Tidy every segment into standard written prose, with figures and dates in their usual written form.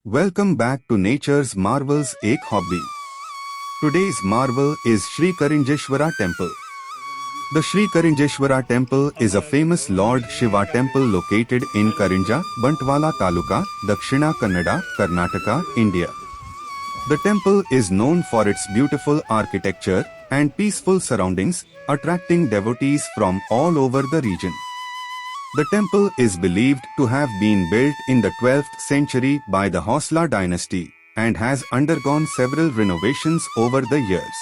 Welcome back to Nature's Marvels Ek Hobby. Today's marvel is Sri Karinjeshwara Temple. The Sri Karinjeshwara Temple is a famous Lord Shiva temple located in Karinja, Bantwala Taluk, Dakshina Kannada, Karnataka, India. The temple is known for its beautiful architecture and peaceful surroundings, attracting devotees from all over the region. The temple is believed to have been built in the 12th century by the Hoysala dynasty and has undergone several renovations over the years.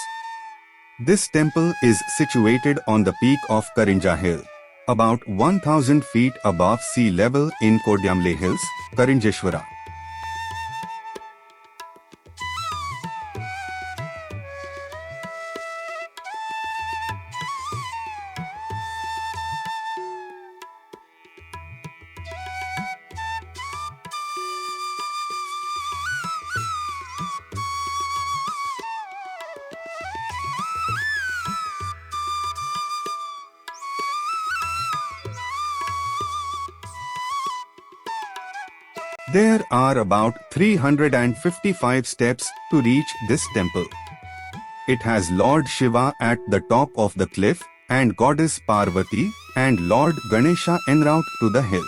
This temple is situated on the peak of Karinja Hill, about 1000 feet above sea level in Kodyamle Hills, Karinjeshwara. There are about 355 steps to reach this temple. It has Lord Shiva at the top of the cliff and goddess Parvati and Lord Ganesha en route to the hill.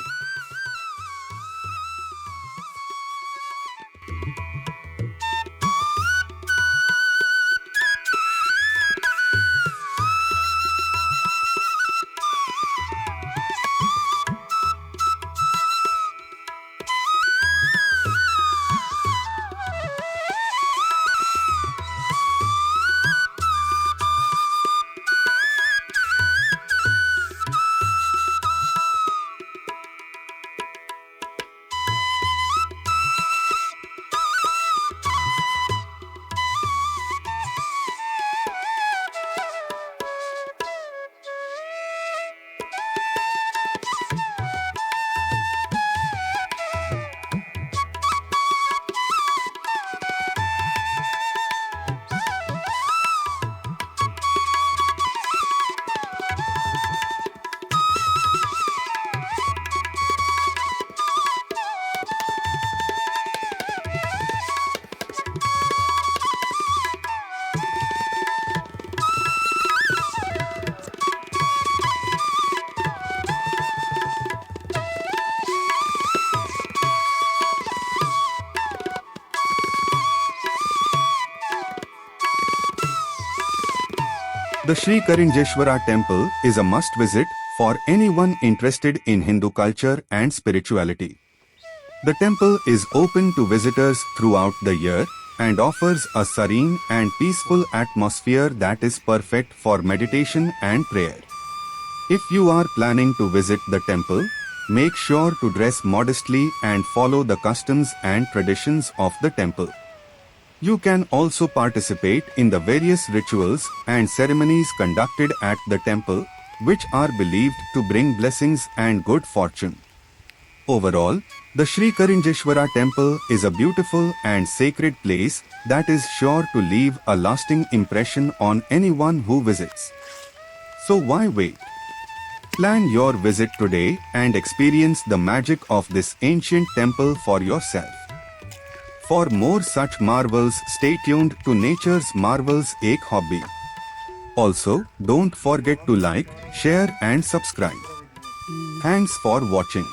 The Sri Karinjeshwara Temple is a must-visit for anyone interested in Hindu culture and spirituality. The temple is open to visitors throughout the year and offers a serene and peaceful atmosphere that is perfect for meditation and prayer. If you are planning to visit the temple, make sure to dress modestly and follow the customs and traditions of the temple. You can also participate in the various rituals and ceremonies conducted at the temple, which are believed to bring blessings and good fortune. Overall, the Sri Karinjeshwara Temple is a beautiful and sacred place that is sure to leave a lasting impression on anyone who visits. So why wait? Plan your visit today and experience the magic of this ancient temple for yourself. For more such marvels, stay tuned to Nature's Marvels Ek Hobby. Also, don't forget to like, share and subscribe. Thanks for watching.